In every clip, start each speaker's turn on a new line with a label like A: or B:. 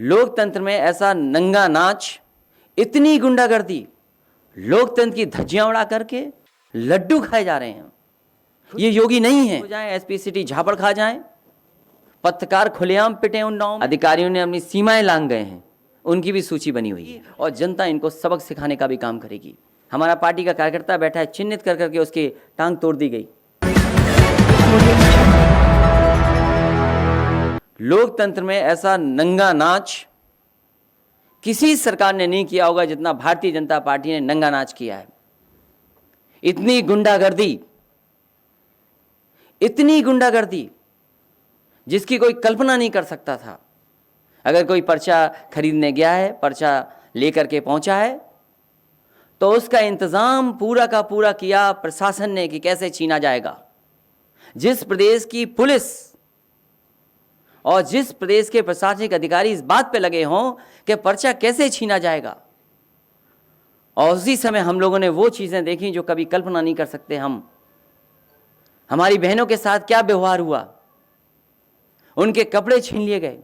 A: लोकतंत्र में ऐसा नंगा नाच, इतनी गुंडागर्दी, लोकतंत्र की धज्जियां उड़ा करके लड्डू खाए जा रहे हैं। ये योगी नहीं है। हो जाए एसपी सिटी झापड़ खा जाए, पत्रकार खुलेआम पिटे उन नाव, अधिकारियों ने अपनी सीमाएं लांघ गए हैं, उनकी भी सूची बनी हुई है और जनता इनको सबक सिखाने का भी काम करेगी। हमारा पार्टी का कार्यकर्ता बैठा है, चिन्हित कर करके उसकी टांग तोड़ दी गई। लोकतंत्र में ऐसा नंगा नाच किसी सरकार ने नहीं किया होगा जितना भारतीय जनता पार्टी ने नंगा नाच किया है। इतनी गुंडागर्दी जिसकी कोई कल्पना नहीं कर सकता था। अगर कोई पर्चा खरीदने गया है, पर्चा लेकर के पहुंचा है, तो उसका इंतजाम पूरा का पूरा किया प्रशासन ने कि कैसे छीना जाएगा। जिस प्रदेश की पुलिस और जिस प्रदेश के प्रशासनिक अधिकारी इस बात पे लगे हों कि पर्चा कैसे छीना जाएगा, और उसी समय हम लोगों ने वो चीजें देखी जो कभी कल्पना नहीं कर सकते हम। हमारी बहनों के साथ क्या व्यवहार हुआ, उनके कपड़े छीन लिए गए,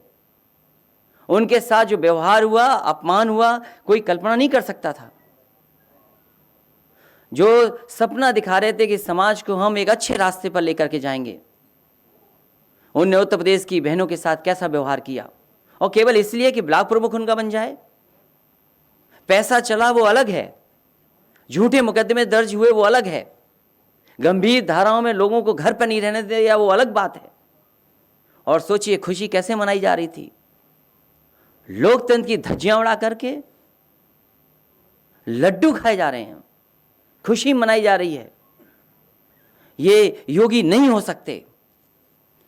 A: उनके साथ जो व्यवहार हुआ, अपमान हुआ, कोई कल्पना नहीं कर सकता था। जो सपना दिखा रहे थे कि समाज को हम एक अच्छे रास्ते पर लेकर के जाएंगे, उनने उत्तर प्रदेश की बहनों के साथ कैसा व्यवहार किया, और केवल इसलिए कि ब्लॉक प्रमुख उनका बन जाए। पैसा चला वो अलग है, झूठे मुकदमे दर्ज हुए वो अलग है, गंभीर धाराओं में लोगों को घर पर नहीं रहने दिया वो अलग बात है। और सोचिए खुशी कैसे मनाई जा रही थी, लोकतंत्र की धज्जियां उड़ा करके लड्डू खाए जा रहे हैं, खुशी मनाई जा रही है। ये योगी नहीं हो सकते।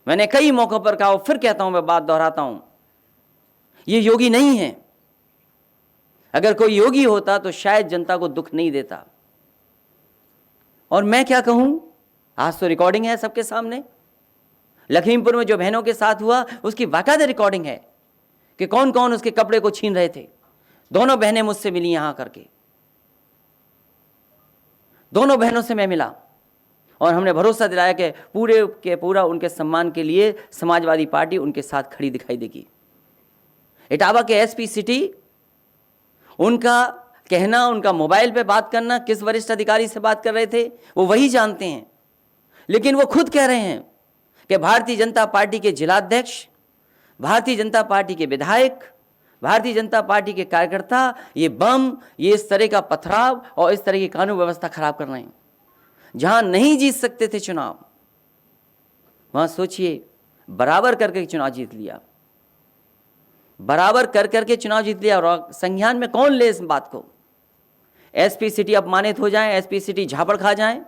A: मैंने कई मौकों पर कहा, फिर कहता हूं, मैं बात दोहराता हूं, ये योगी नहीं है। अगर कोई योगी होता तो शायद जनता को दुख नहीं देता। और मैं क्या कहूं, आज तो रिकॉर्डिंग है सबके सामने। लखीमपुर में जो बहनों के साथ हुआ उसकी बाकायदा रिकॉर्डिंग है कि कौन कौन उसके कपड़े को छीन रहे थे। दोनों बहनें मुझसे मिली यहां करके, दोनों बहनों से मैं मिला और हमने भरोसा दिलाया कि पूरे के पूरा उनके सम्मान के लिए समाजवादी पार्टी उनके साथ खड़ी दिखाई देगी। इटावा के एसपी सिटी, उनका कहना, उनका मोबाइल पे बात करना, किस वरिष्ठ अधिकारी से बात कर रहे थे वो वही जानते हैं। लेकिन वो खुद कह रहे हैं कि भारतीय जनता पार्टी के जिलाध्यक्ष, भारतीय जनता पार्टी के विधायक, भारतीय जनता पार्टी के कार्यकर्ता ये बम, ये इस तरह का पथराव और इस तरह की कानून व्यवस्था खराब कर रहे हैं। जहां नहीं जीत सकते थे चुनाव, वहां सोचिए बराबर करके चुनाव जीत लिया, बराबर कर करके चुनाव जीत लिया। और संज्ञान में कौन ले इस बात को। एसपी सिटी अपमानित हो जाए, एसपी सिटी झापड़ खा जाए,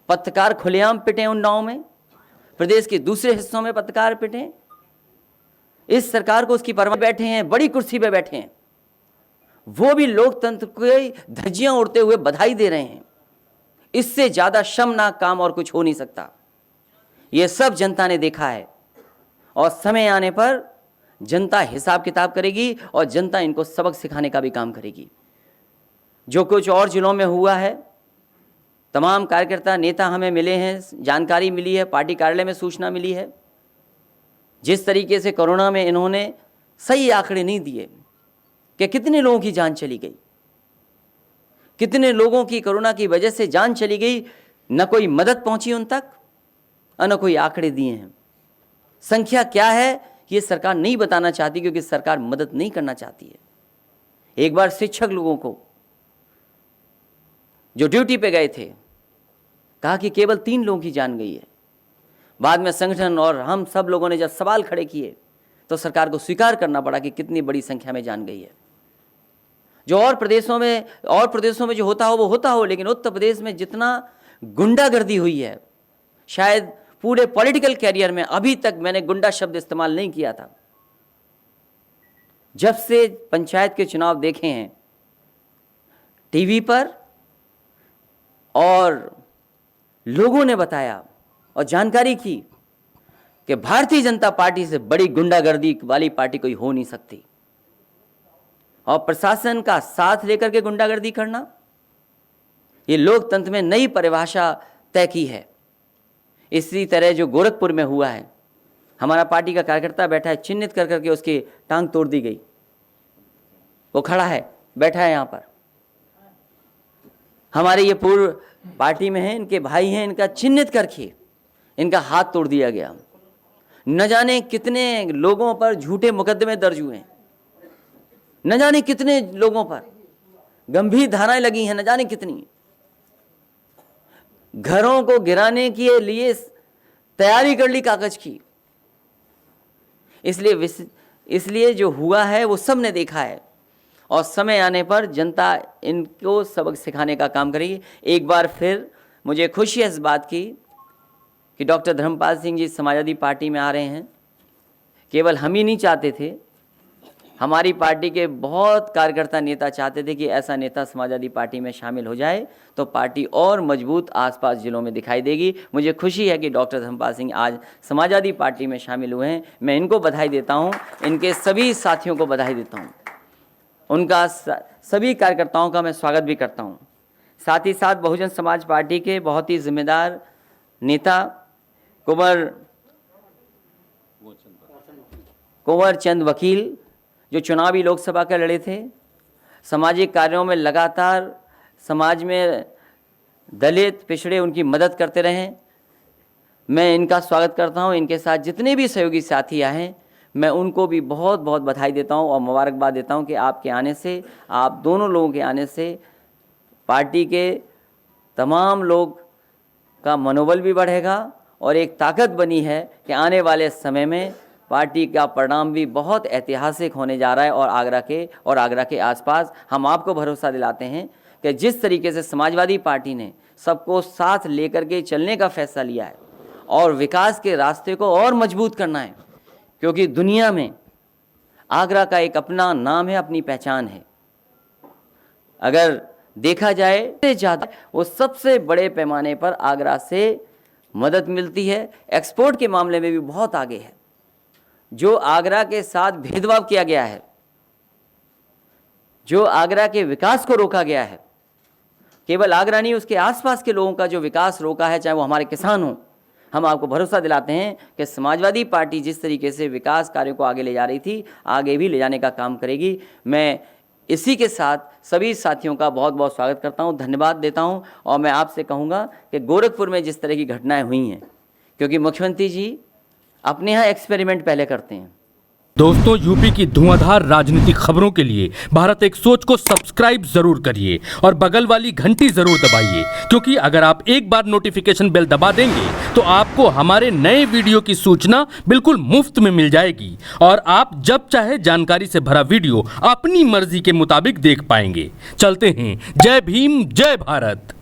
A: पत्रकार खुलेआम पिटे उन नाव में, प्रदेश के दूसरे हिस्सों में पत्रकार पिटे। इस सरकार को उसकी परवाह, बैठे हैं बड़ी कुर्सी पे बैठे हैं, वो भी लोकतंत्र को धज्जियां उड़ते हुए बधाई दे रहे हैं। इससे ज्यादा शर्मनाक काम और कुछ हो नहीं सकता। यह सब जनता ने देखा है और समय आने पर जनता हिसाब किताब करेगी और जनता इनको सबक सिखाने का भी काम करेगी। जो कुछ और जिलों में हुआ है, तमाम कार्यकर्ता नेता हमें मिले हैं, जानकारी मिली है, पार्टी कार्यालय में सूचना मिली है। जिस तरीके से कोरोना में इन्होंने सही आंकड़े नहीं दिए कि कितने लोगों की जान चली गई, कितने लोगों की कोरोना की वजह से जान चली गई, न कोई मदद पहुंची उन तक और न कोई आंकड़े दिए हैं। संख्या क्या है ये सरकार नहीं बताना चाहती, क्योंकि सरकार मदद नहीं करना चाहती है। एक बार शिक्षक लोगों को जो ड्यूटी पे गए थे, कहा कि केवल 3 लोगों की जान गई है। बाद में संगठन और हम सब लोगों ने जब सवाल खड़े किए तो सरकार को स्वीकार करना पड़ा कि कितनी बड़ी संख्या में जान गई है। जो और प्रदेशों में जो होता हो वो होता हो, लेकिन उत्तर प्रदेश में जितना गुंडागर्दी हुई है, शायद पूरे पॉलिटिकल कैरियर में अभी तक मैंने गुंडा शब्द इस्तेमाल नहीं किया था। जब से पंचायत के चुनाव देखे हैं टीवी पर, और लोगों ने बताया और जानकारी की कि भारतीय जनता पार्टी से बड़ी गुंडागर्दी वाली पार्टी कोई हो नहीं सकती। और प्रशासन का साथ लेकर के गुंडागर्दी करना, ये लोकतंत्र में नई परिभाषा तय की है। इसी तरह जो गोरखपुर में हुआ है, हमारा पार्टी का कार्यकर्ता बैठा है, चिन्हित कर करके उसकी टांग तोड़ दी गई। वो खड़ा है, बैठा है यहाँ पर। हमारे ये पूर्व पार्टी में हैं, इनके भाई हैं, इनका चिन्हित करके इनका हाथ तोड़ दिया गया। न जाने कितने लोगों पर झूठे मुकदमे दर्ज हुए हैं, न जाने कितने लोगों पर गंभीर धाराएं लगी हैं, न जाने कितनी। घरों को गिराने के लिए तैयारी कर ली कागज की। इसलिए जो हुआ है वो सब ने देखा है, और समय आने पर जनता इनको सबक सिखाने का काम करेगी। एक बार फिर मुझे खुशी है इस बात की कि डॉक्टर धर्मपाल सिंह जी समाजवादी पार्टी में आ रहे हैं। केवल हम ही नहीं चाहते थे, हमारी पार्टी के बहुत कार्यकर्ता नेता चाहते थे कि ऐसा नेता समाजवादी पार्टी में शामिल हो जाए तो पार्टी और मजबूत आसपास जिलों में दिखाई देगी। मुझे खुशी है कि डॉक्टर धर्मपाल सिंह आज समाजवादी पार्टी में शामिल हुए हैं। मैं इनको बधाई देता हूं, इनके सभी साथियों को बधाई देता हूं, उनका सभी कार्यकर्ताओं का मैं स्वागत भी करता हूं। साथ ही साथ बहुजन समाज पार्टी के बहुत ही जिम्मेदार नेता कुंवर चंद वकील, जो चुनावी लोकसभा के लड़े थे, सामाजिक कार्यों में लगातार समाज में दलित पिछड़े उनकी मदद करते रहे, मैं इनका स्वागत करता हूं। इनके साथ जितने भी सहयोगी साथी आए हैं, मैं उनको भी बहुत बहुत बधाई देता हूं और मुबारकबाद देता हूं कि आपके आने से, आप दोनों लोगों के आने से पार्टी के तमाम लोग का मनोबल भी बढ़ेगा और एक ताकत बनी है कि आने वाले समय में पार्टी का परिणाम भी बहुत ऐतिहासिक होने जा रहा है। और आगरा के आसपास हम आपको भरोसा दिलाते हैं कि जिस तरीके से समाजवादी पार्टी ने सबको साथ लेकर के चलने का फैसला लिया है और विकास के रास्ते को और मजबूत करना है, क्योंकि दुनिया में आगरा का एक अपना नाम है, अपनी पहचान है। अगर देखा जाए ज़्यादा वो सबसे बड़े पैमाने पर आगरा से मदद मिलती है, एक्सपोर्ट के मामले में भी बहुत आगे है। जो आगरा के साथ भेदभाव किया गया है, जो आगरा के विकास को रोका गया है, केवल आगरा नहीं उसके आसपास के लोगों का जो विकास रोका है, चाहे वो हमारे किसान हों, हम आपको भरोसा दिलाते हैं कि समाजवादी पार्टी जिस तरीके से विकास कार्यों को आगे ले जा रही थी, आगे भी ले जाने का काम करेगी। मैं इसी के साथ सभी साथियों का बहुत बहुत स्वागत करता हूं, धन्यवाद देता हूं। और मैं आपसे कहूंगा कि गोरखपुर में जिस तरह की घटनाएं हुई हैं, क्योंकि मुख्यमंत्री जी अपने यहाँ एक्सपेरिमेंट पहले करते हैं।
B: दोस्तों, यूपी की धुआंधार राजनीतिक खबरों के लिए भारत एक सोच को सब्सक्राइब जरूर करिए और बगल वाली घंटी जरूर दबाइए, क्योंकि अगर आप एक बार नोटिफिकेशन बेल दबा देंगे तो आपको हमारे नए वीडियो की सूचना बिल्कुल मुफ्त में मिल जाएगी और आप जब चाहे जानकारी से भरा वीडियो अपनी मर्जी के मुताबिक देख पाएंगे। चलते हैं, जय भीम, जय भारत।